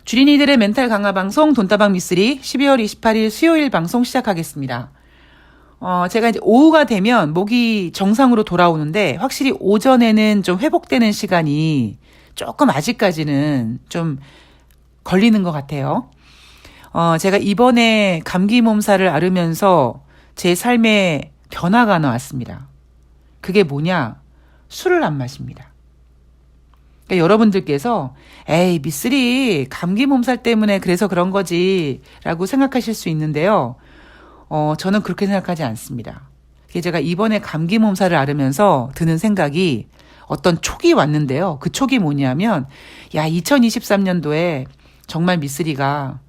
주린이들의 멘탈 강화 방송 돈다방 미쓰리 12월 28일 수요일 방송 시작하겠습니다. 제가 이제 오후가 되면 목이 정상으로 돌아오는데 확실히 오전에는 좀 회복되는 시간이 조금 아직까지는 좀 걸리는 것 같아요. 제가 이번에 감기 몸살을 앓으면서 제 삶에 변화가 나왔습니다. 그게 뭐냐? 술을 안 마십니다. 그러니까 여러분들께서 에이 미쓰리 감기 몸살 때문에 그래서 그런 거지 라고 생각하실 수 있는데요. 저는 그렇게 생각하지 않습니다. 제가 이번에 감기 몸살을 앓으면서 드는 생각이 어떤 촉이 왔는데요. 그 촉이 뭐냐면 2023년도에 정말 미쓰리가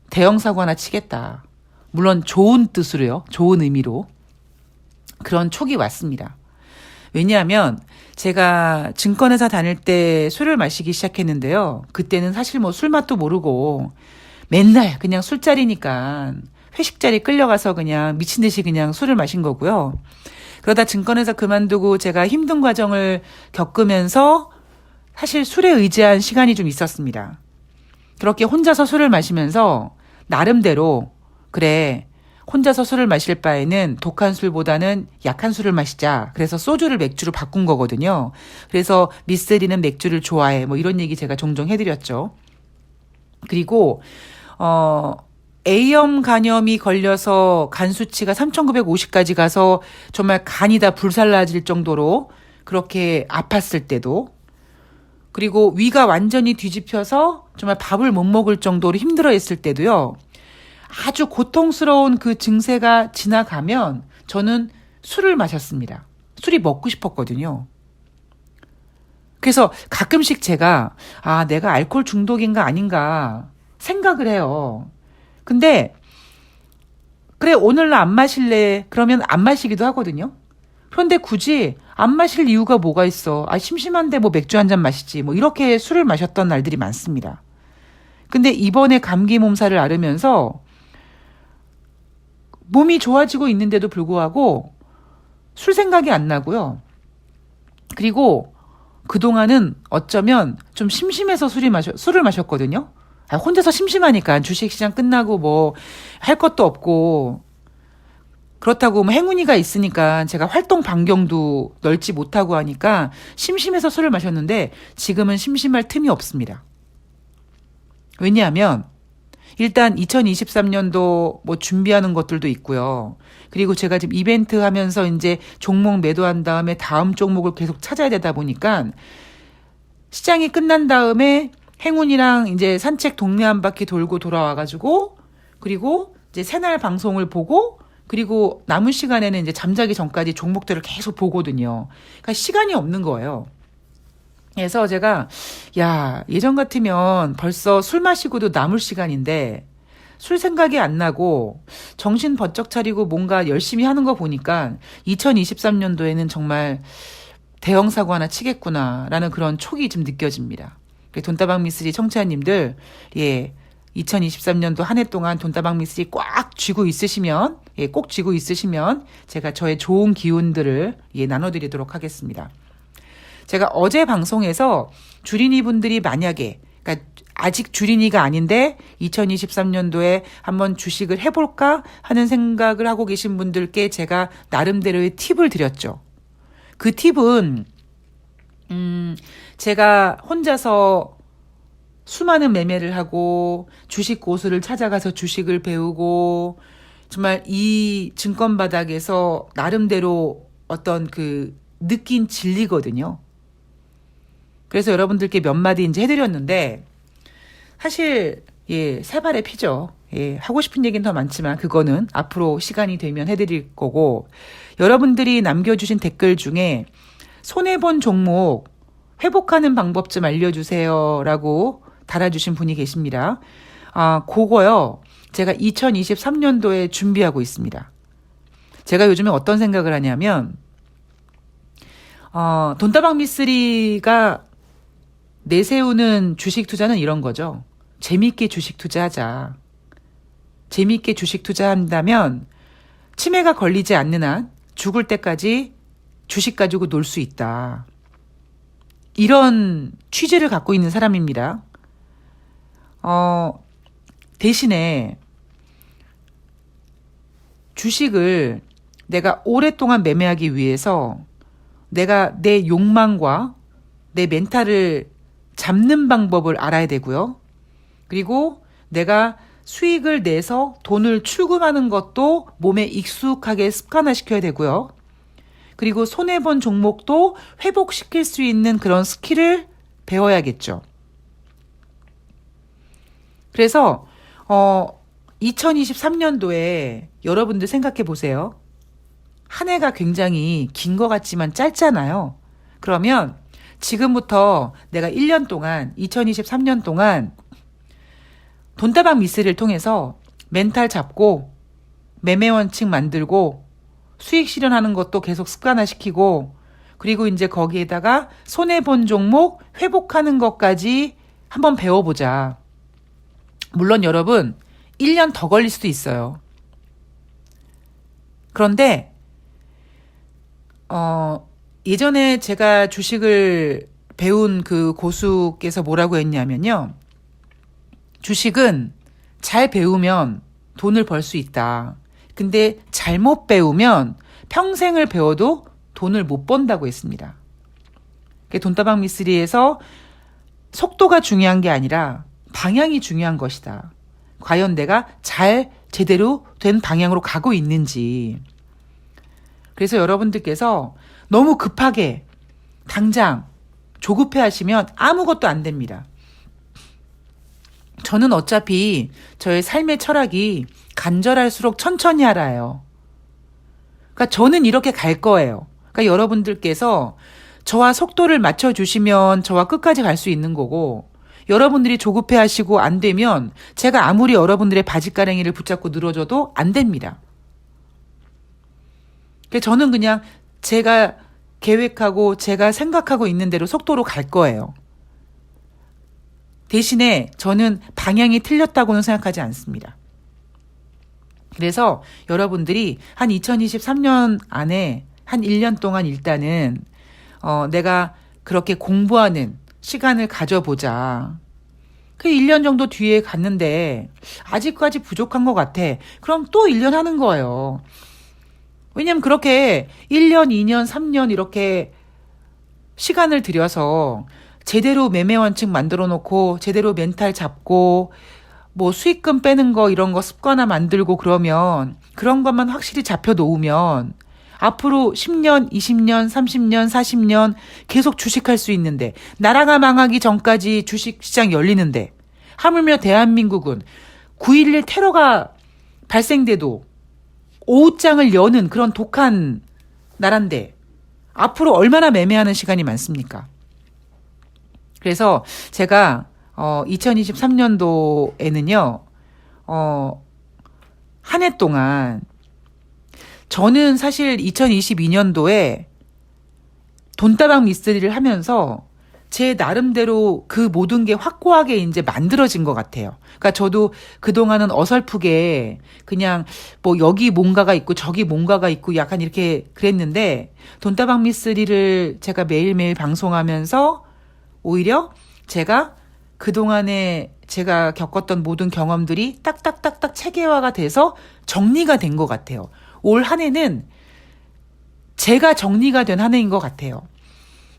대형 사고 하나 치겠다. 물론 좋은 뜻으로요. 좋은 의미로. 그런 촉이 왔습니다. 왜냐하면 제가 증권회사 다닐 때 술을 마시기 시작했는데요. 그때는 사실 뭐 술맛도 모르고 맨날 그냥 술자리니까 회식 자리 끌려가서 그냥 미친 듯이 그냥 술을 마신 거고요. 그러다 증권회사 그만두고 제가 힘든 과정을 겪으면서 사실 술에 의지한 시간이 좀 있었습니다. 그렇게 혼자서 술을 마시면서 나름대로 그래 혼자서 술을 마실 바에는 독한 술보다는 약한 술을 마시자. 그래서 소주를 맥주로 바꾼 거거든요. 그래서 미쓰리는 맥주를 좋아해. 뭐 이런 얘기 제가 종종 해드렸죠. 그리고 A형 간염이 걸려서 간 수치가 3,950까지 가서 정말 간이 다 불살라질 정도로 그렇게 아팠을 때도, 그리고 위가 완전히 뒤집혀서 정말 밥을 못 먹을 정도로 힘들어했을 때도요. 아주 고통스러운 그 증세가 지나가면 저는 술을 마셨습니다. 술이 먹고 싶었거든요. 그래서 가끔씩 제가 내가 알코올 중독인가 아닌가 생각을 해요. 근데 그래 오늘 나 안 마실래 그러면 안 마시기도 하거든요. 그런데 굳이 안 마실 이유가 뭐가 있어. 심심한데 뭐 맥주 한 잔 마시지. 뭐 이렇게 술을 마셨던 날들이 많습니다. 근데 이번에 감기 몸살을 앓으면서 몸이 좋아지고 있는데도 불구하고 술 생각이 안 나고요. 그리고 그동안은 어쩌면 좀 심심해서 술을 마셨거든요. 혼자서 심심하니까 주식시장 끝나고 뭐 할 것도 없고 그렇다고 뭐 행운이가 있으니까 제가 활동 반경도 넓지 못하고 하니까 심심해서 술을 마셨는데 지금은 심심할 틈이 없습니다. 왜냐하면 일단 2023년도 뭐 준비하는 것들도 있고요. 그리고 제가 지금 이벤트 하면서 이제 종목 매도한 다음에 다음 종목을 계속 찾아야 되다 보니까 시장이 끝난 다음에 행운이랑 이제 산책 동네 한 바퀴 돌고 돌아와가지고 그리고 이제 새날 방송을 보고 그리고 남은 시간에는 이제 잠자기 전까지 종목들을 계속 보거든요. 그러니까 시간이 없는 거예요. 그래서 제가 예전 같으면 벌써 술 마시고도 남을 시간인데 술 생각이 안 나고 정신 번쩍 차리고 뭔가 열심히 하는 거 보니까 2023년도에는 정말 대형 사고 하나 치겠구나라는 그런 촉이 좀 느껴집니다. 돈다방 미쓰리 청취자님들 2023년도 한 해 동안 돈다방 미쓰리 꽉 쥐고 있으시면 꼭 쥐고 있으시면 제가 저의 좋은 기운들을 나눠드리도록 하겠습니다. 제가 어제 방송에서 주린이 분들이 만약에 그러니까 아직 주린이가 아닌데 2023년도에 한번 주식을 해볼까 하는 생각을 하고 계신 분들께 제가 나름대로의 팁을 드렸죠. 그 팁은 제가 혼자서 수많은 매매를 하고 주식 고수를 찾아가서 주식을 배우고 정말 이 증권 바닥에서 나름대로 어떤 그 느낀 진리거든요. 그래서 여러분들께 몇 마디 이제 해드렸는데 사실 세 발의 피죠. 하고 싶은 얘기는 더 많지만 그거는 앞으로 시간이 되면 해드릴 거고, 여러분들이 남겨주신 댓글 중에 손해본 종목 회복하는 방법 좀 알려주세요 라고 달아주신 분이 계십니다. 그거요. 제가 2023년도에 준비하고 있습니다. 제가 요즘에 어떤 생각을 하냐면 돈다방 미쓰리가 내세우는 주식 투자는 이런 거죠. 재미있게 주식 투자하자. 재미있게 주식 투자한다면 치매가 걸리지 않는 한 죽을 때까지 주식 가지고 놀 수 있다. 이런 취지를 갖고 있는 사람입니다. 대신에 주식을 내가 오랫동안 매매하기 위해서 내가 내 욕망과 내 멘탈을 잡는 방법을 알아야 되고요. 그리고 내가 수익을 내서 돈을 출금하는 것도 몸에 익숙하게 습관화시켜야 되고요. 그리고 손해본 종목도 회복시킬 수 있는 그런 스킬을 배워야겠죠. 그래서 2023년도에 여러분들 생각해 보세요. 한 해가 굉장히 긴 것 같지만 짧잖아요. 그러면 지금부터 내가 1년 동안, 2023년 동안 돈다방 미스를 통해서 멘탈 잡고 매매 원칙 만들고 수익 실현하는 것도 계속 습관화시키고 그리고 이제 거기에다가 손해본 종목 회복하는 것까지 한번 배워보자. 물론 여러분 1년 더 걸릴 수도 있어요. 그런데 예전에 제가 주식을 배운 그 고수께서 뭐라고 했냐면요. 주식은 잘 배우면 돈을 벌 수 있다. 근데 잘못 배우면 평생을 배워도 돈을 못 번다고 했습니다. 돈다방 미스리에서 속도가 중요한 게 아니라 방향이 중요한 것이다. 과연 내가 잘 제대로 된 방향으로 가고 있는지. 그래서 여러분들께서 너무 급하게 당장 조급해 하시면 아무것도 안 됩니다. 저는 어차피 저의 삶의 철학이 간절할수록 천천히 하라예요. 그러니까 저는 이렇게 갈 거예요. 그러니까 여러분들께서 저와 속도를 맞춰주시면 저와 끝까지 갈 수 있는 거고 여러분들이 조급해 하시고 안 되면 제가 아무리 여러분들의 바짓가랭이를 붙잡고 늘어져도 안 됩니다. 그러니까 저는 그냥 제가 계획하고 제가 생각하고 있는 대로 속도로 갈 거예요. 대신에 저는 방향이 틀렸다고는 생각하지 않습니다. 그래서 여러분들이 한 2023년 안에 한 1년 동안 일단은 내가 그렇게 공부하는 시간을 가져보자. 그 1년 정도 뒤에 갔는데 아직까지 부족한 것 같아. 그럼 또 1년 하는 거예요. 왜냐면 그렇게 1년, 2년, 3년 이렇게 시간을 들여서 제대로 매매 원칙 만들어 놓고 제대로 멘탈 잡고 뭐 수익금 빼는 거 이런 거 습관화 만들고 그러면 그런 것만 확실히 잡혀 놓으면 앞으로 10년, 20년, 30년, 40년 계속 주식할 수 있는데 나라가 망하기 전까지 주식시장 열리는데 하물며 대한민국은 9.11 테러가 발생돼도 오후장을 여는 그런 독한 나라인데 앞으로 얼마나 매매하는 시간이 많습니까? 그래서 제가 2023년도에는요. 한 해 동안 저는 사실 2022년도에 돈다방 미스터리를 하면서 제 나름대로 그 모든 게 확고하게 이제 만들어진 것 같아요. 그러니까 저도 그동안은 어설프게 그냥 뭐 여기 뭔가가 있고 저기 뭔가가 있고 약간 이렇게 그랬는데 돈다방 미스터리를 제가 매일매일 방송하면서 오히려 제가 그동안에 제가 겪었던 모든 경험들이 딱딱딱딱 체계화가 돼서 정리가 된 것 같아요. 올 한 해는 제가 정리가 된 한 해인 것 같아요.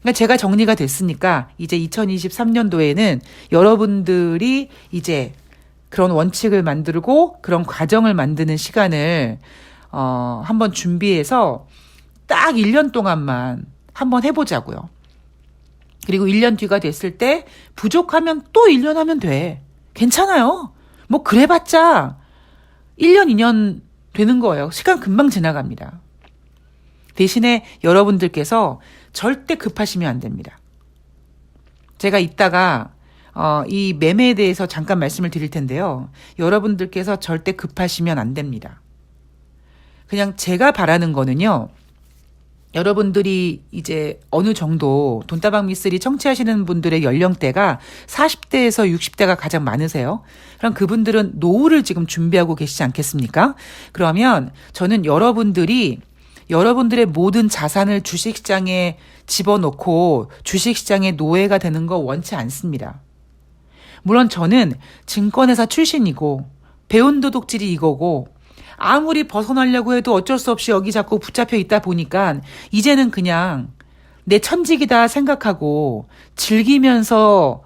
그러니까 제가 정리가 됐으니까 이제 2023년도에는 여러분들이 이제 그런 원칙을 만들고 그런 과정을 만드는 시간을 한번 준비해서 딱 1년 동안만 한번 해보자고요. 그리고 1년 뒤가 됐을 때 부족하면 또 1년 하면 돼. 괜찮아요. 뭐 그래봤자 1년, 2년 되는 거예요. 시간 금방 지나갑니다. 대신에 여러분들께서 절대 급하시면 안 됩니다. 제가 이따가 이 매매에 대해서 잠깐 말씀을 드릴 텐데요. 여러분들께서 절대 급하시면 안 됩니다. 그냥 제가 바라는 거는요. 여러분들이 이제 어느 정도 돈다방 미스리 청취하시는 분들의 연령대가 40대에서 60대가 가장 많으세요. 그럼 그분들은 노후를 지금 준비하고 계시지 않겠습니까? 그러면 저는 여러분들이 여러분들의 모든 자산을 주식시장에 집어넣고 주식시장의 노예가 되는 거 원치 않습니다. 물론 저는 증권회사 출신이고 배운 도둑질이 이거고 아무리 벗어나려고 해도 어쩔 수 없이 여기 자꾸 붙잡혀 있다 보니까 이제는 그냥 내 천직이다 생각하고 즐기면서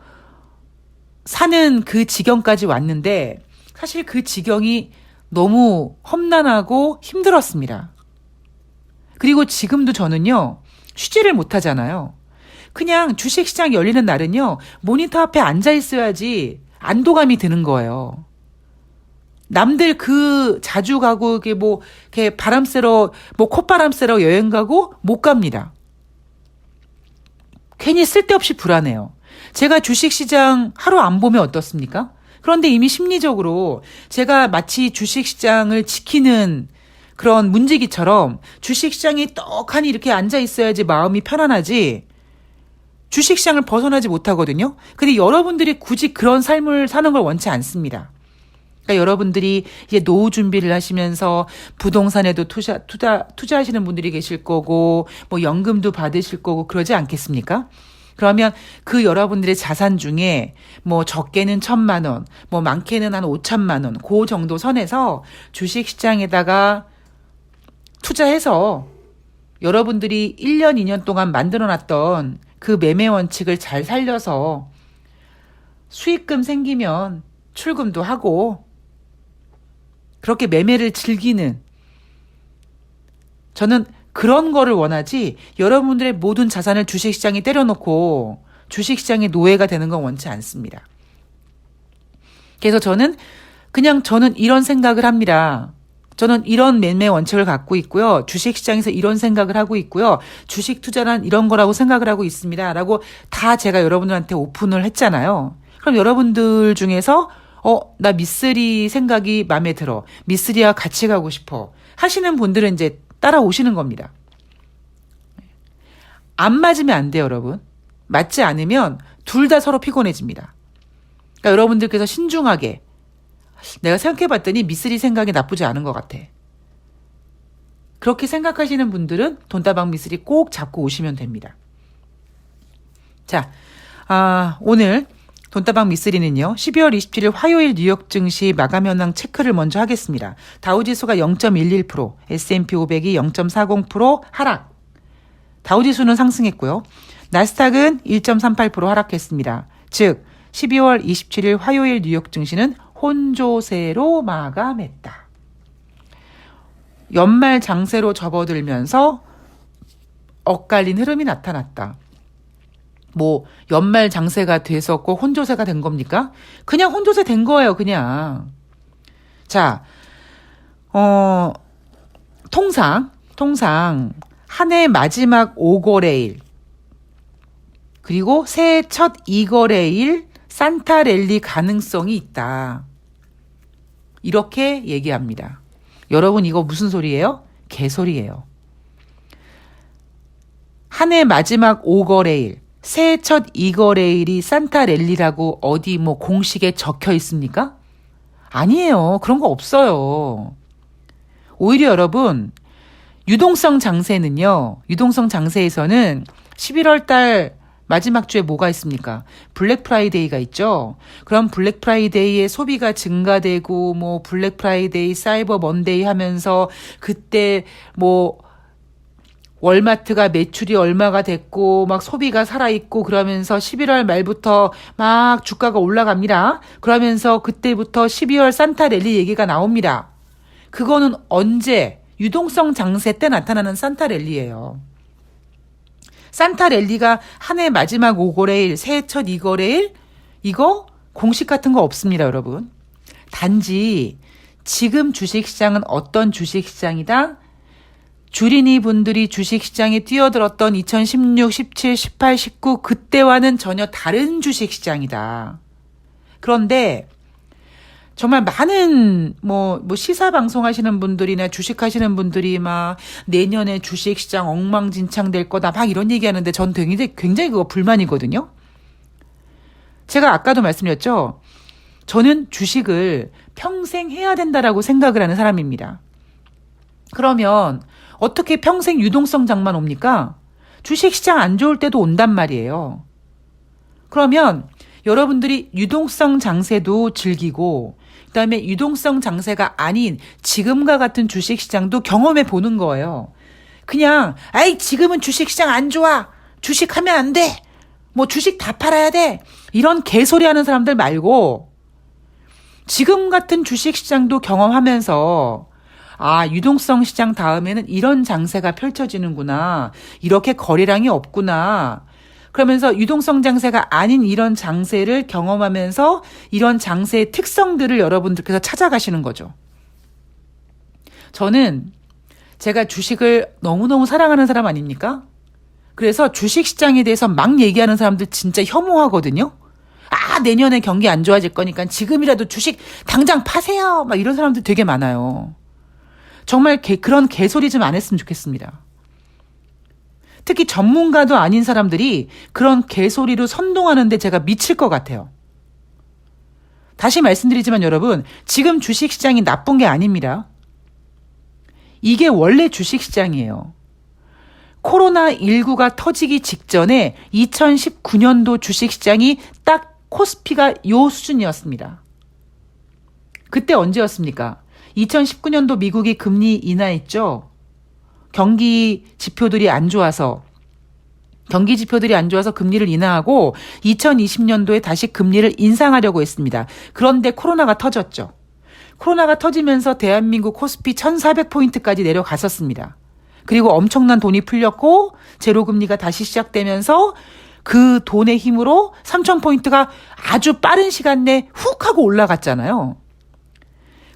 사는 그 지경까지 왔는데 사실 그 지경이 너무 험난하고 힘들었습니다. 그리고 지금도 저는요, 쉬지를 못하잖아요. 그냥 주식시장 열리는 날은요, 모니터 앞에 앉아 있어야지 안도감이 드는 거예요. 남들 그 자주 가고 이렇게 바람 쐬러 콧바람 쐬러 여행 가고 못 갑니다. 괜히 쓸데없이 불안해요. 제가 주식시장 하루 안 보면 어떻습니까? 그런데 이미 심리적으로 제가 마치 주식시장을 지키는 그런 문지기처럼 주식시장이 떡하니 이렇게 앉아 있어야지 마음이 편안하지 주식시장을 벗어나지 못하거든요. 근데 여러분들이 굳이 그런 삶을 사는 걸 원치 않습니다. 그러니까 여러분들이 이제 노후 준비를 하시면서 부동산에도 투자하시는 분들이 계실 거고, 뭐 연금도 받으실 거고, 그러지 않겠습니까? 그러면 그 여러분들의 자산 중에 뭐 적게는 1,000만 원, 뭐 많게는 한 5천만 원, 그 정도 선에서 주식 시장에다가 투자해서 여러분들이 1년, 2년 동안 만들어 놨던 그 매매 원칙을 잘 살려서 수익금 생기면 출금도 하고 그렇게 매매를 즐기는 저는 그런 거를 원하지 여러분들의 모든 자산을 주식시장에 때려놓고 주식시장의 노예가 되는 건 원치 않습니다. 그래서 저는 이런 생각을 합니다. 저는 이런 매매 원칙을 갖고 있고요. 주식시장에서 이런 생각을 하고 있고요. 주식 투자란 이런 거라고 생각을 하고 있습니다. 라고 다 제가 여러분들한테 오픈을 했잖아요. 그럼 여러분들 중에서 나 미쓰리 생각이 마음에 들어. 미쓰리와 같이 가고 싶어. 하시는 분들은 이제 따라오시는 겁니다. 안 맞으면 안 돼요, 여러분. 맞지 않으면 둘 다 서로 피곤해집니다. 그러니까 여러분들께서 신중하게 내가 생각해봤더니 미쓰리 생각이 나쁘지 않은 것 같아. 그렇게 생각하시는 분들은 돈다방 미쓰리 꼭 잡고 오시면 됩니다. 자, 오늘 돈다방 미쓰리는요. 12월 27일 화요일 뉴욕 증시 마감 현황 체크를 먼저 하겠습니다. 다우지수가 0.11%, S&P 500이 0.40% 하락. 다우지수는 상승했고요. 나스닥은 1.38% 하락했습니다. 즉 12월 27일 화요일 뉴욕 증시는 혼조세로 마감했다. 연말 장세로 접어들면서 엇갈린 흐름이 나타났다. 뭐 연말 장세가 돼서 꼭 혼조세가 된 겁니까? 그냥 혼조세 된 거예요, 그냥. 자, 통상 한 해 마지막 5거래일 그리고 새해 첫 2거래일 산타랠리 가능성이 있다. 이렇게 얘기합니다. 여러분 이거 무슨 소리예요? 개소리예요. 한 해 마지막 5거래일 새해 첫 2거래일이 산타랠리라고 어디 뭐 공식에 적혀 있습니까? 아니에요. 그런 거 없어요. 오히려 여러분 유동성 장세에서는 11월 달 마지막 주에 뭐가 있습니까? 블랙 프라이데이가 있죠. 그럼 블랙 프라이데이에 소비가 증가되고 뭐 블랙 프라이데이, 사이버 먼데이 하면서 그때 뭐 월마트가 매출이 얼마가 됐고 막 소비가 살아있고 그러면서 11월 말부터 막 주가가 올라갑니다. 그러면서 그때부터 12월 산타랠리 얘기가 나옵니다. 그거는 언제? 유동성 장세 때 나타나는 산타랠리예요. 산타랠리가 한 해 마지막 5거래일, 새해 첫 2거래일 이거 공식 같은 거 없습니다, 여러분. 단지 지금 주식시장은 어떤 주식시장이다? 주린이 분들이 주식시장에 뛰어들었던 2016, 17, 18, 19 그때와는 전혀 다른 주식시장이다. 그런데 정말 많은 뭐 시사 방송하시는 분들이나 주식하시는 분들이 막 내년에 주식시장 엉망진창 될 거다 막 이런 얘기하는데 전 굉장히 그거 불만이거든요. 제가 아까도 말씀드렸죠. 저는 주식을 평생 해야 된다라고 생각을 하는 사람입니다. 그러면 어떻게 평생 유동성 장만 옵니까? 주식시장 안 좋을 때도 온단 말이에요. 그러면 여러분들이 유동성 장세도 즐기고 그다음에 유동성 장세가 아닌 지금과 같은 주식시장도 경험해 보는 거예요. 그냥 아이 지금은 주식시장 안 좋아. 주식하면 안 돼. 뭐 주식 다 팔아야 돼. 이런 개소리 하는 사람들 말고 지금 같은 주식시장도 경험하면서 아, 유동성 시장 다음에는 이런 장세가 펼쳐지는구나. 이렇게 거래량이 없구나. 그러면서 유동성 장세가 아닌 이런 장세를 경험하면서 이런 장세의 특성들을 여러분들께서 찾아가시는 거죠. 저는 제가 주식을 너무너무 사랑하는 사람 아닙니까? 그래서 주식시장에 대해서 막 얘기하는 사람들 진짜 혐오하거든요. 아, 내년에 경기 안 좋아질 거니까 지금이라도 주식 당장 파세요. 막 이런 사람들 되게 많아요. 정말 그런 개소리 좀 안 했으면 좋겠습니다. 특히 전문가도 아닌 사람들이 그런 개소리로 선동하는데 제가 미칠 것 같아요. 다시 말씀드리지만 여러분, 지금 주식시장이 나쁜 게 아닙니다. 이게 원래 주식시장이에요. 코로나19가 터지기 직전에 2019년도 주식시장이 딱 코스피가 요 수준이었습니다. 그때 언제였습니까? 2019년도 미국이 금리 인하했죠. 경기 지표들이 안 좋아서 금리를 인하하고 2020년도에 다시 금리를 인상하려고 했습니다. 그런데 코로나가 터졌죠. 코로나가 터지면서 대한민국 코스피 1,400포인트까지 내려갔었습니다. 그리고 엄청난 돈이 풀렸고 제로금리가 다시 시작되면서 그 돈의 힘으로 3,000포인트가 아주 빠른 시간 내에 훅 하고 올라갔잖아요.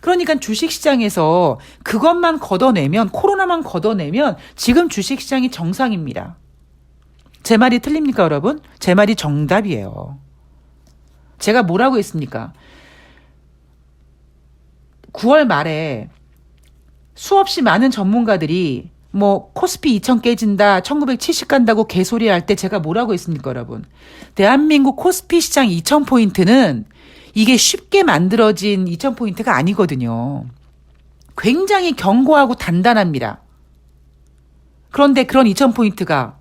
그러니까 주식시장에서 그것만 걷어내면, 코로나만 걷어내면 지금 주식시장이 정상입니다. 제 말이 틀립니까, 여러분? 제 말이 정답이에요. 제가 뭐라고 했습니까? 9월 말에 수없이 많은 전문가들이 뭐 코스피 2000 깨진다, 1970 간다고 개소리 할 때 제가 뭐라고 했습니까, 여러분? 대한민국 코스피 시장 2000포인트는 이게 쉽게 만들어진 2000포인트가 아니거든요. 굉장히 견고하고 단단합니다. 그런데 그런 2000포인트가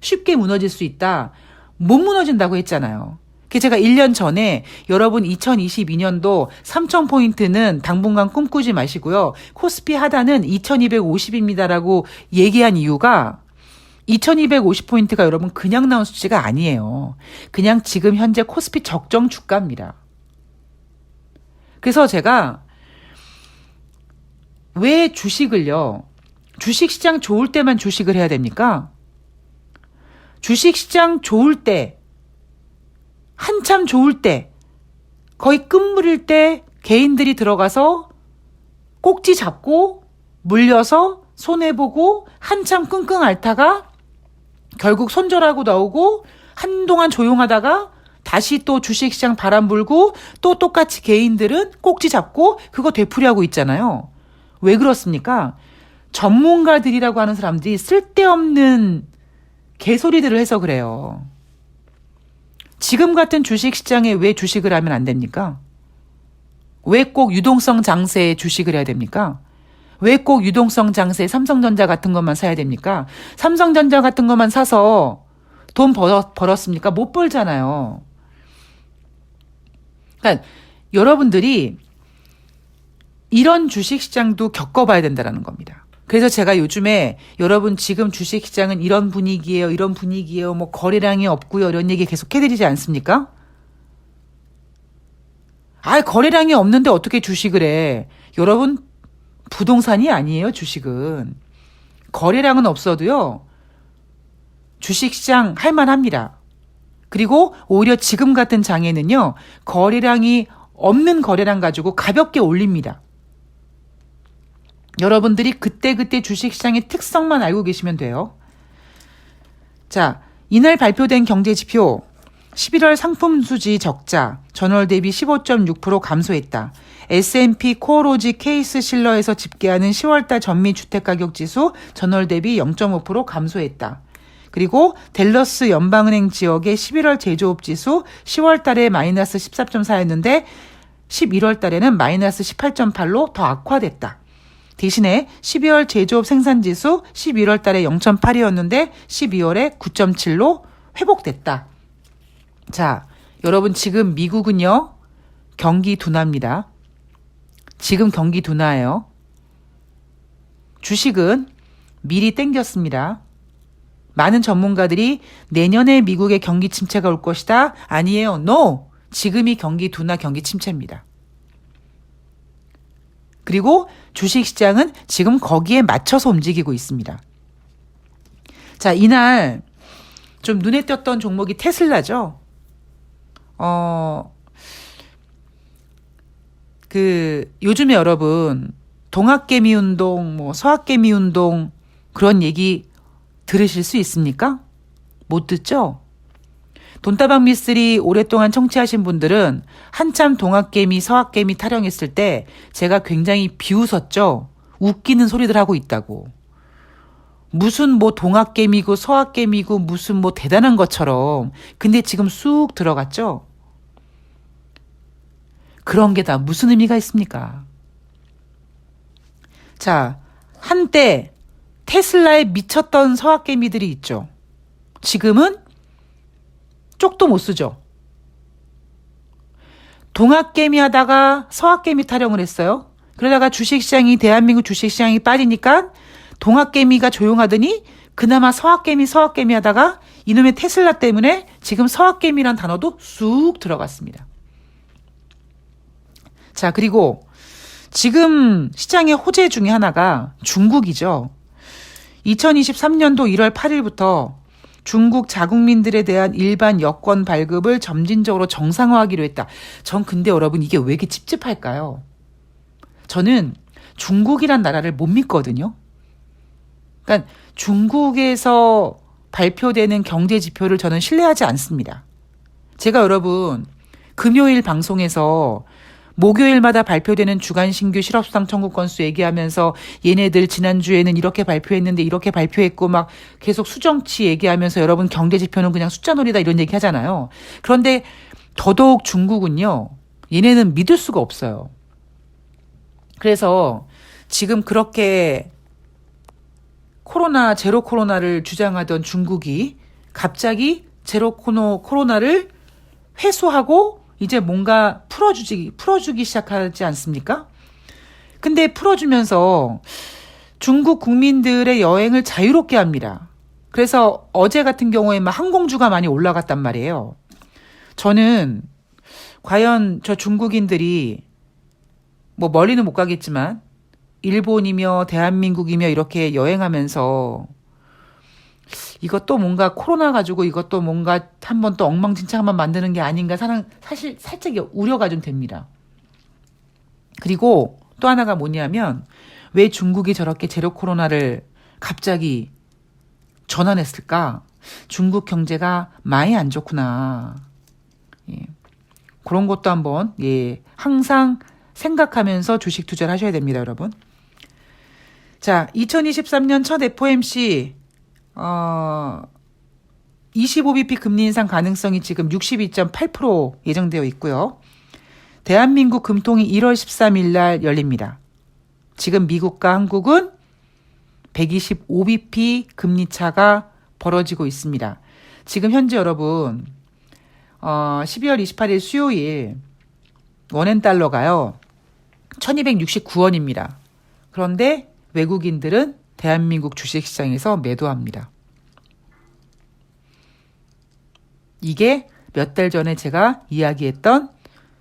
쉽게 무너질 수 있다. 못 무너진다고 했잖아요. 제가 1년 전에 여러분 2022년도 3000포인트는 당분간 꿈꾸지 마시고요. 코스피 하단은 2250입니다라고 얘기한 이유가 2250포인트가 여러분 그냥 나온 수치가 아니에요. 그냥 지금 현재 코스피 적정 주가입니다. 그래서 제가 왜 주식을요, 주식시장 좋을 때만 주식을 해야 됩니까? 주식시장 좋을 때, 한참 좋을 때, 거의 끝물일 때 개인들이 들어가서 꼭지 잡고 물려서 손해보고 한참 끙끙 앓다가 결국 손절하고 나오고 한동안 조용하다가 다시 또 주식시장 바람 불고 또 똑같이 개인들은 꼭지 잡고 그거 되풀이하고 있잖아요. 왜 그렇습니까? 전문가들이라고 하는 사람들이 쓸데없는 개소리들을 해서 그래요. 지금 같은 주식시장에 왜 주식을 하면 안 됩니까? 왜 꼭 유동성 장세에 주식을 해야 됩니까? 왜 꼭 유동성 장세에 삼성전자 같은 것만 사야 됩니까? 삼성전자 같은 것만 사서 돈 벌었습니까? 못 벌잖아요. 그러니까 여러분들이 이런 주식시장도 겪어봐야 된다는 겁니다. 그래서 제가 요즘에 여러분 지금 주식시장은 이런 분위기예요. 뭐 거래량이 없고요. 이런 얘기 계속 해드리지 않습니까? 아, 거래량이 없는데 어떻게 주식을 해? 여러분 부동산이 아니에요, 주식은. 거래량은 없어도요. 주식시장 할만합니다. 그리고 오히려 지금 같은 장에는요. 거래량이 없는 거래량 가지고 가볍게 올립니다. 여러분들이 그때그때 주식시장의 특성만 알고 계시면 돼요. 자, 이날 발표된 경제지표 11월 상품 수지 적자 전월 대비 15.6% 감소했다. S&P 코어로지 케이스 실러에서 집계하는 10월달 전미주택가격지수 전월 대비 0.5% 감소했다. 그리고 댈러스 연방은행 지역의 11월 제조업지수 10월달에 마이너스 14.4였는데 11월달에는 마이너스 18.8로 더 악화됐다. 대신에 12월 제조업 생산지수 11월달에 0.8이었는데 12월에 9.7로 회복됐다. 자, 여러분 지금 미국은요. 경기 둔화입니다. 지금 경기 둔화예요. 주식은 미리 땡겼습니다. 많은 전문가들이 내년에 미국의 경기 침체가 올 것이다. 아니에요. No! 지금이 경기 둔화, 경기 침체입니다. 그리고 주식시장은 지금 거기에 맞춰서 움직이고 있습니다. 자, 이날 좀 눈에 띄었던 종목이 테슬라죠. 요즘에 여러분 동학개미 운동, 서학개미 운동 그런 얘기 들으실 수 있습니까? 못 듣죠? 돈다방 미스리 오랫동안 청취하신 분들은 한참 동학개미, 서학개미 타령했을 때 제가 굉장히 비웃었죠. 웃기는 소리들 하고 있다고. 무슨 동학개미고 서학개미고 무슨 대단한 것처럼. 근데 지금 쑥 들어갔죠? 그런 게 다 무슨 의미가 있습니까? 자, 한때 테슬라에 미쳤던 서학개미들이 있죠. 지금은 쪽도 못 쓰죠. 동학개미 하다가 서학개미 타령을 했어요. 그러다가 주식시장이, 대한민국 주식시장이 빠지니까 동학개미가 조용하더니 그나마 서학개미 하다가 이놈의 테슬라 때문에 지금 서학개미란 단어도 쑥 들어갔습니다. 자, 그리고 지금 시장의 호재 중에 하나가 중국이죠. 2023년도 1월 8일부터 중국 자국민들에 대한 일반 여권 발급을 점진적으로 정상화하기로 했다. 전 근데 여러분 이게 왜 이렇게 찝찝할까요? 저는 중국이란 나라를 못 믿거든요. 그러니까 중국에서 발표되는 경제 지표를 저는 신뢰하지 않습니다. 제가 여러분 금요일 방송에서 목요일마다 발표되는 주간 신규 실업수당 청구 건수 얘기하면서 얘네들 지난주에는 이렇게 발표했는데 이렇게 발표했고 막 계속 수정치 얘기하면서 여러분 경제 지표는 그냥 숫자놀이다 이런 얘기 하잖아요. 그런데 더더욱 중국은요. 얘네는 믿을 수가 없어요. 그래서 지금 그렇게 제로 코로나를 주장하던 중국이 갑자기 제로 코로나를 회수하고 이제 뭔가 풀어주기 시작하지 않습니까? 근데 풀어주면서 중국 국민들의 여행을 자유롭게 합니다. 그래서 어제 같은 경우에 막 항공주가 많이 올라갔단 말이에요. 저는 과연 저 중국인들이 멀리는 못 가겠지만 일본이며 대한민국이며 이렇게 여행하면서 이것도 뭔가 코로나 가지고 이것도 뭔가 한번 또 엉망진창만 만드는 게 아닌가 사실 살짝 우려가 좀 됩니다. 그리고 또 하나가 뭐냐면 왜 중국이 저렇게 제로 코로나를 갑자기 전환했을까? 중국 경제가 많이 안 좋구나. 예. 그런 것도 한번 항상 생각하면서 주식 투자를 하셔야 됩니다, 여러분. 자, 2023년 첫 FOMC 25bp 금리 인상 가능성이 지금 62.8% 예정되어 있고요. 대한민국 금통이 1월 13일 날 열립니다. 지금 미국과 한국은 125bp 금리 차가 벌어지고 있습니다. 지금 현재 여러분 12월 28일 수요일 원엔달러가요 1269원입니다. 그런데 외국인들은 대한민국 주식시장에서 매도합니다. 이게 몇 달 전에 제가 이야기했던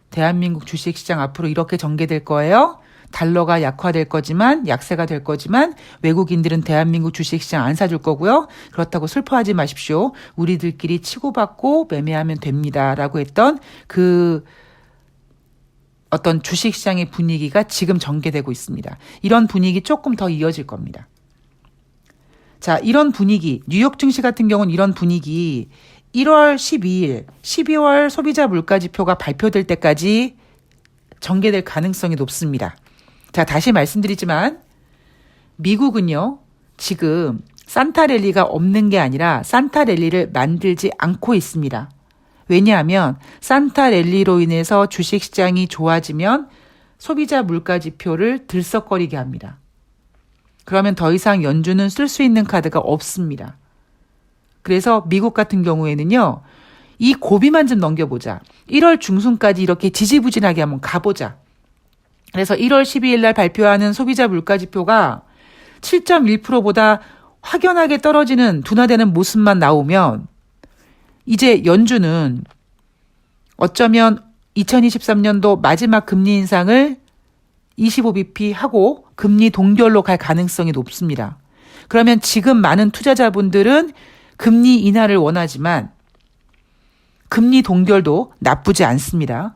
대한민국 주식시장 앞으로 이렇게 전개될 거예요. 달러가 약화될 거지만 약세가 될 거지만 외국인들은 대한민국 주식시장 안 사줄 거고요. 그렇다고 슬퍼하지 마십시오. 우리들끼리 치고받고 매매하면 됩니다. 라고 했던 그 어떤 주식시장의 분위기가 지금 전개되고 있습니다. 이런 분위기 조금 더 이어질 겁니다. 자, 이런 분위기, 뉴욕 증시 같은 경우는 이런 분위기 1월 12일, 12월 소비자 물가지표가 발표될 때까지 전개될 가능성이 높습니다. 자, 다시 말씀드리지만 미국은요, 지금 산타랠리가 없는 게 아니라 산타랠리를 만들지 않고 있습니다. 왜냐하면 산타랠리로 인해서 주식시장이 좋아지면 소비자 물가지표를 들썩거리게 합니다. 그러면 더 이상 연준은 쓸 수 있는 카드가 없습니다. 그래서 미국 같은 경우에는요, 이 고비만 좀 넘겨보자. 1월 중순까지 이렇게 지지부진하게 한번 가보자. 그래서 1월 12일 날 발표하는 소비자 물가지표가 7.1%보다 확연하게 떨어지는 둔화되는 모습만 나오면 이제 연준은 어쩌면 2023년도 마지막 금리 인상을 25bp 하고 금리 동결로 갈 가능성이 높습니다. 그러면 지금 많은 투자자분들은 금리 인하를 원하지만 금리 동결도 나쁘지 않습니다.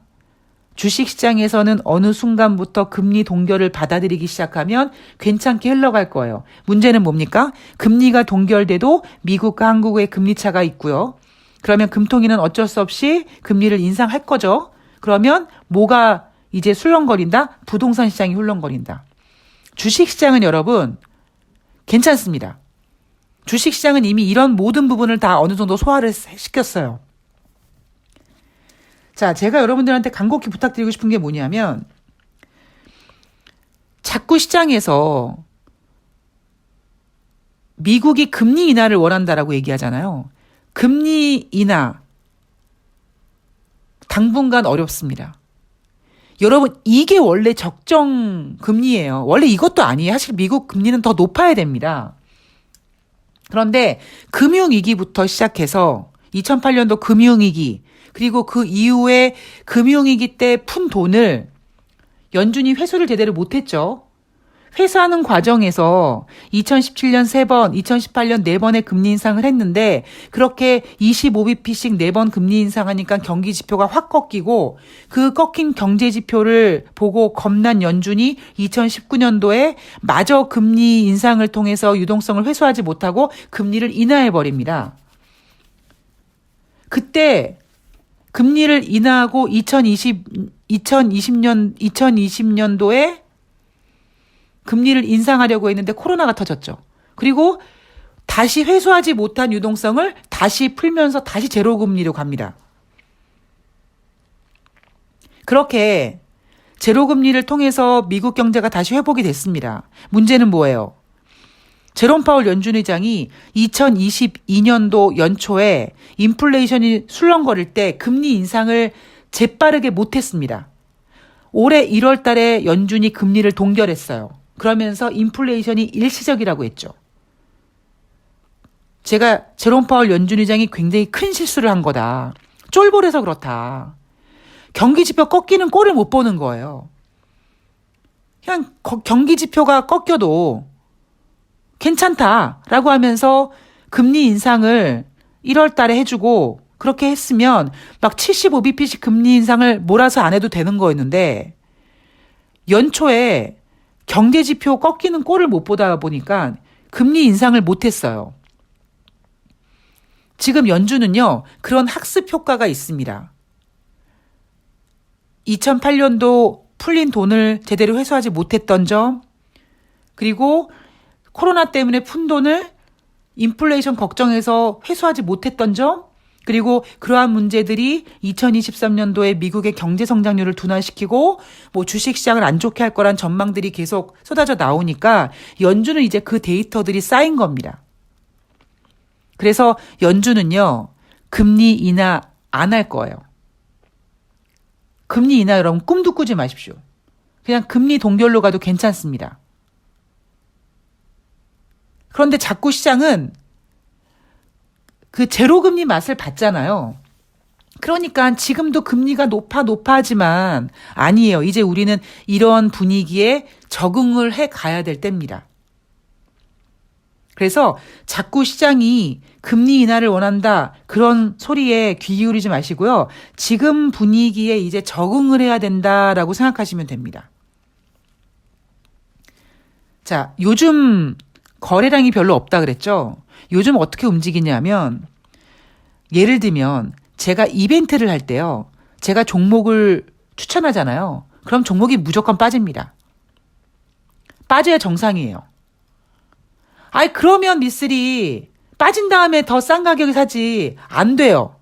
주식시장에서는 어느 순간부터 금리 동결을 받아들이기 시작하면 괜찮게 흘러갈 거예요. 문제는 뭡니까? 금리가 동결돼도 미국과 한국의 금리 차가 있고요. 그러면 금통위는 어쩔 수 없이 금리를 인상할 거죠. 그러면 뭐가 이제 술렁거린다? 부동산 시장이 흘렁거린다. 주식시장은 여러분 괜찮습니다. 주식시장은 이미 이런 모든 부분을 다 어느 정도 소화를 시켰어요. 자, 제가 여러분들한테 간곡히 부탁드리고 싶은 게 뭐냐면 자꾸 시장에서 미국이 금리 인하를 원한다라고 얘기하잖아요. 금리 인하 당분간 어렵습니다. 여러분 이게 원래 적정 금리예요. 원래 이것도 아니에요. 사실 미국 금리는 더 높아야 됩니다. 그런데 금융위기부터 시작해서 2008년도 금융위기 그리고 그 이후에 금융위기 때 푼 돈을 연준이 회수를 제대로 못했죠. 회수하는 과정에서 2017년 3번, 2018년 4번의 금리 인상을 했는데 그렇게 25bp씩 4번 금리 인상하니까 경기 지표가 확 꺾이고 그 꺾인 경제 지표를 보고 겁난 연준이 2019년도에 마저 금리 인상을 통해서 유동성을 회수하지 못하고 금리를 인하해버립니다. 그때 금리를 인하하고 2020년도에 금리를 인상하려고 했는데 코로나가 터졌죠. 그리고 다시 회수하지 못한 유동성을 다시 풀면서 다시 제로금리로 갑니다. 그렇게 제로금리를 통해서 미국 경제가 다시 회복이 됐습니다. 문제는 뭐예요? 제롬 파월 연준 의장이 2022년도 연초에 인플레이션이 술렁거릴 때 금리 인상을 재빠르게 못했습니다. 올해 1월 달에 연준이 금리를 동결했어요. 그러면서 인플레이션이 일시적이라고 했죠. 제가 제롬 파월 연준 의장이 굉장히 큰 실수를 한 거다. 쫄보라서 그렇다. 경기 지표 꺾이는 꼴을 못 보는 거예요. 그냥 경기 지표가 꺾여도 괜찮다라고 하면서 금리 인상을 1월 달에 해주고 그렇게 했으면 막 75bp씩 금리 인상을 몰아서 안 해도 되는 거였는데 연초에 경제 지표 꺾이는 꼴을 못 보다 보니까 금리 인상을 못했어요. 지금 연준은요, 그런 학습 효과가 있습니다. 2008년도 풀린 돈을 제대로 회수하지 못했던 점, 그리고 코로나 때문에 푼 돈을 인플레이션 걱정해서 회수하지 못했던 점, 그리고 그러한 문제들이 2023년도에 미국의 경제 성장률을 둔화시키고 뭐 주식시장을 안 좋게 할 거란 전망들이 계속 쏟아져 나오니까 연준은 이제 그 데이터들이 쌓인 겁니다. 그래서 연준은요, 금리 인하 안 할 거예요. 금리 인하 여러분 꿈도 꾸지 마십시오. 그냥 금리 동결로 가도 괜찮습니다. 그런데 자꾸 시장은 그 제로금리 맛을 봤잖아요. 그러니까 지금도 금리가 높아 하지만 아니에요. 이제 우리는 이런 분위기에 적응을 해 가야 될 때입니다. 그래서 자꾸 시장이 금리 인하를 원한다 그런 소리에 귀 기울이지 마시고요. 지금 분위기에 이제 적응을 해야 된다라고 생각하시면 됩니다. 자, 요즘 거래량이 별로 없다 그랬죠. 요즘 어떻게 움직이냐면 예를 들면 제가 이벤트를 할 때요. 제가 종목을 추천하잖아요. 그럼 종목이 무조건 빠집니다. 빠져야 정상이에요. 아이 그러면 미쓰리 빠진 다음에 더 싼 가격에 사지 안 돼요.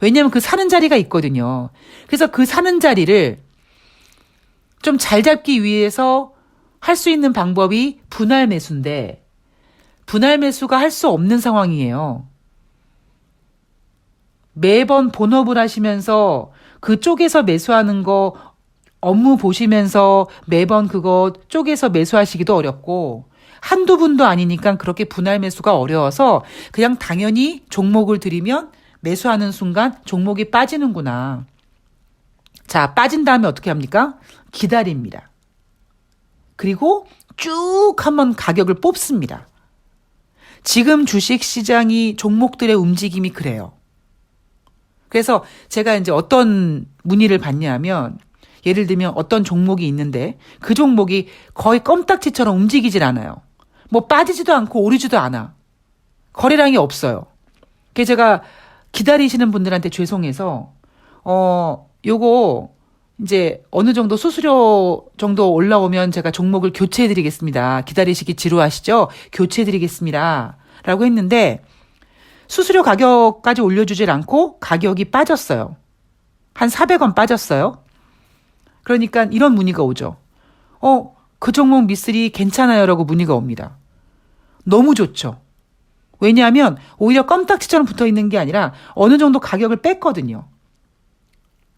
왜냐하면 그 사는 자리가 있거든요. 그래서 그 사는 자리를 좀 잘 잡기 위해서 할 수 있는 방법이 분할 매수인데 분할 매수가 할 수 없는 상황이에요. 매번 본업을 하시면서 그쪽에서 매수하는 거 업무 보시면서 매번 그거 쪽에서 매수하시기도 어렵고 한두 분도 아니니까 그렇게 분할 매수가 어려워서 그냥 당연히 종목을 들이면 매수하는 순간 종목이 빠지는구나. 자, 빠진 다음에 어떻게 합니까? 기다립니다. 그리고 쭉 한번 가격을 뽑습니다. 지금 주식시장이 종목들의 움직임이 그래요. 그래서 제가 이제 어떤 문의를 받냐면 예를 들면 어떤 종목이 있는데 그 종목이 거의 껌딱지처럼 움직이질 않아요. 뭐 빠지지도 않고 오르지도 않아. 거래량이 없어요. 그래서 제가 기다리시는 분들한테 죄송해서 요거 이제 어느 정도 수수료 정도 올라오면 제가 종목을 교체해 드리겠습니다. 기다리시기 지루하시죠? 교체해 드리겠습니다. 라고 했는데 수수료 가격까지 올려주질 않고 가격이 빠졌어요. 한 400원 빠졌어요. 그러니까 이런 문의가 오죠. 그 종목 미쓰리 괜찮아요 라고 문의가 옵니다. 너무 좋죠. 왜냐하면 오히려 껌딱지처럼 붙어 있는 게 아니라 어느 정도 가격을 뺐거든요.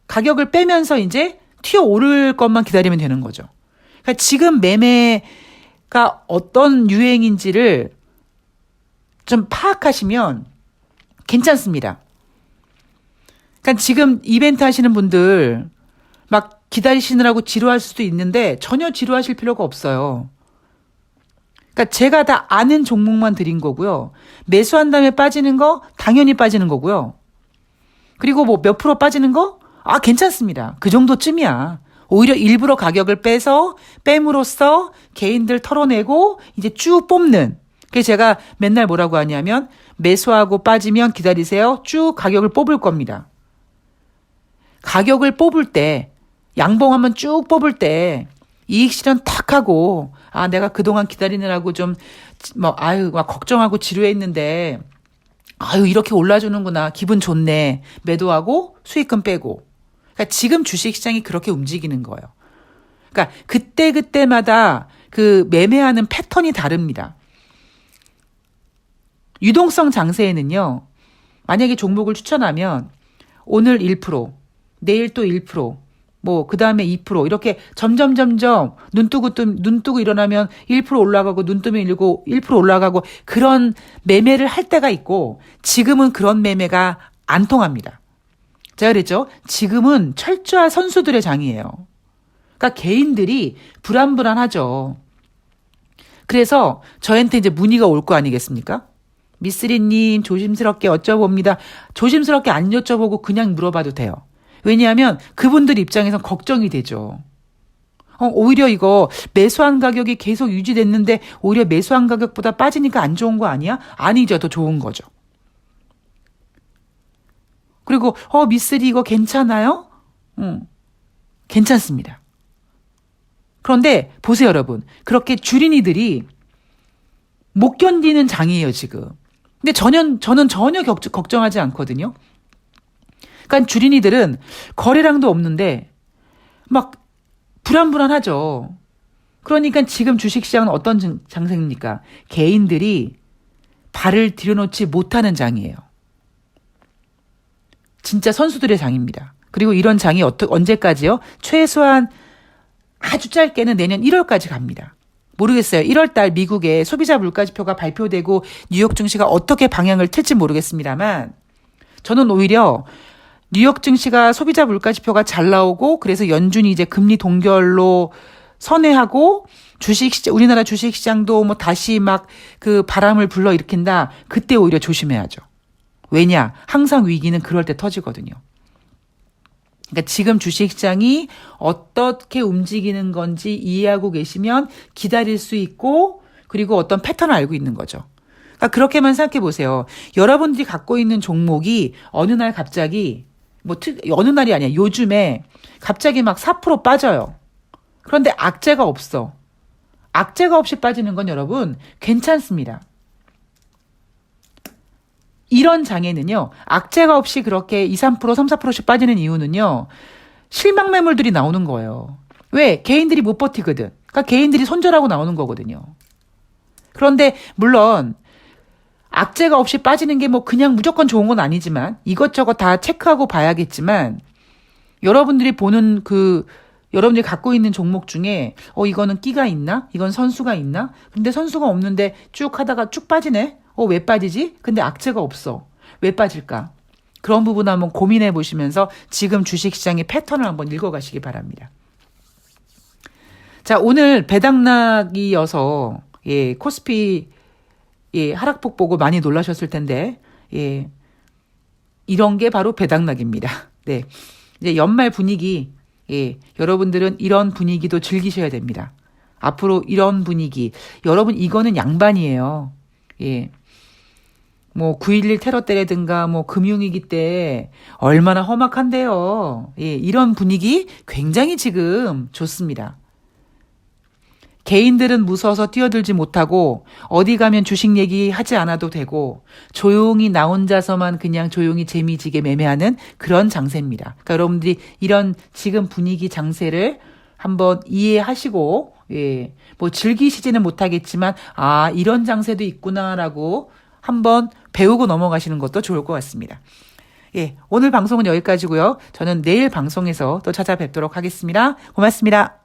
가격을 빼면서 이제 튀어 오를 것만 기다리면 되는 거죠. 그러니까 지금 매매가 어떤 유행인지를 좀 파악하시면 괜찮습니다. 그러니까 지금 이벤트 하시는 분들 막 기다리시느라고 지루할 수도 있는데 전혀 지루하실 필요가 없어요. 그러니까 제가 다 아는 종목만 드린 거고요. 매수한 다음에 빠지는 거 당연히 빠지는 거고요. 그리고 뭐 몇 프로 빠지는 거? 괜찮습니다. 그 정도쯤이야. 오히려 일부러 가격을 뺨으로써 개인들 털어내고 이제 쭉 뽑는. 그래서 제가 맨날 뭐라고 하냐면 매수하고 빠지면 기다리세요. 쭉 가격을 뽑을 겁니다. 가격을 뽑을 때 양봉 한번 쭉 뽑을 때 이익 실현 탁 하고 내가 그동안 기다리느라고 좀 막 걱정하고 지루했는데 이렇게 올라주는구나. 기분 좋네. 매도하고 수익금 빼고. 그러니까 지금 주식시장이 그렇게 움직이는 거예요. 그러니까 그때마다 그 매매하는 패턴이 다릅니다. 유동성 장세에는요. 만약에 종목을 추천하면 오늘 1%, 내일 또 1%, 그 다음에 2% 이렇게 점점 눈 뜨고 일어나면 1% 올라가고 눈 뜨면 1% 올라가고 그런 매매를 할 때가 있고 지금은 그런 매매가 안 통합니다. 제가 그랬죠. 지금은 철저한 선수들의 장이에요. 그러니까 개인들이 불안하죠. 그래서 저한테 이제 문의가 올 거 아니겠습니까? 미쓰리님 조심스럽게 여쭤봅니다. 조심스럽게 안 여쭤보고 그냥 물어봐도 돼요. 왜냐하면 그분들 입장에선 걱정이 되죠. 오히려 이거 매수한 가격이 계속 유지됐는데 오히려 매수한 가격보다 빠지니까 안 좋은 거 아니야? 아니죠. 더 좋은 거죠. 그리고 미쓰리 이거 괜찮아요? 괜찮습니다. 그런데 보세요 여러분. 그렇게 주린이들이 못 견디는 장이에요 지금. 근데 저는 전혀 걱정하지 않거든요. 그러니까 주린이들은 거래량도 없는데 막 불안하죠. 그러니까 지금 주식시장은 어떤 장세입니까? 개인들이 발을 들여놓지 못하는 장이에요. 진짜 선수들의 장입니다. 그리고 이런 장이 언제까지요? 최소한 아주 짧게는 내년 1월까지 갑니다. 모르겠어요. 1월달 미국의 소비자 물가지표가 발표되고 뉴욕 증시가 어떻게 방향을 틀지 모르겠습니다만 저는 오히려 뉴욕 증시가 소비자 물가지표가 잘 나오고 그래서 연준이 이제 금리 동결로 선회하고 우리나라 주식시장도 다시 막 그 바람을 불러일으킨다. 그때 오히려 조심해야죠. 왜냐? 항상 위기는 그럴 때 터지거든요. 그러니까 지금 주식시장이 어떻게 움직이는 건지 이해하고 계시면 기다릴 수 있고 그리고 어떤 패턴을 알고 있는 거죠. 그러니까 그렇게만 생각해 보세요. 여러분들이 갖고 있는 종목이 어느 날 갑자기 어느 날이 아니야. 요즘에 갑자기 막 4% 빠져요. 그런데 악재가 없어. 악재가 없이 빠지는 건 여러분 괜찮습니다. 이런 장에는요. 악재가 없이 그렇게 2, 3%, 3, 4%씩 빠지는 이유는요. 실망 매물들이 나오는 거예요. 왜? 개인들이 못 버티거든. 그러니까 개인들이 손절하고 나오는 거거든요. 그런데 물론 악재가 없이 빠지는 게 뭐 그냥 무조건 좋은 건 아니지만 이것저것 다 체크하고 봐야겠지만 여러분들이 보는 여러분들이 갖고 있는 종목 중에 이거는 끼가 있나? 이건 선수가 있나? 근데 선수가 없는데 쭉 하다가 쭉 빠지네? 왜 빠지지? 근데 악재가 없어. 왜 빠질까? 그런 부분 한번 고민해 보시면서 지금 주식시장의 패턴을 한번 읽어가시기 바랍니다. 자, 오늘 배당락이어서 코스피 하락폭 보고 많이 놀라셨을 텐데 이런 게 바로 배당락입니다. 네. 이제 연말 분위기 여러분들은 이런 분위기도 즐기셔야 됩니다. 앞으로 이런 분위기 여러분 이거는 양반이에요. 뭐 9.11 테러 때라든가 뭐 금융위기 때 얼마나 험악한데요. 이런 분위기 굉장히 지금 좋습니다. 개인들은 무서워서 뛰어들지 못하고 어디 가면 주식 얘기하지 않아도 되고 조용히 나 혼자서만 그냥 조용히 재미지게 매매하는 그런 장세입니다. 그러니까 여러분들이 이런 지금 분위기 장세를 한번 이해하시고 뭐 즐기시지는 못하겠지만 이런 장세도 있구나라고 한번 배우고 넘어가시는 것도 좋을 것 같습니다. 오늘 방송은 여기까지고요. 저는 내일 방송에서 또 찾아뵙도록 하겠습니다. 고맙습니다.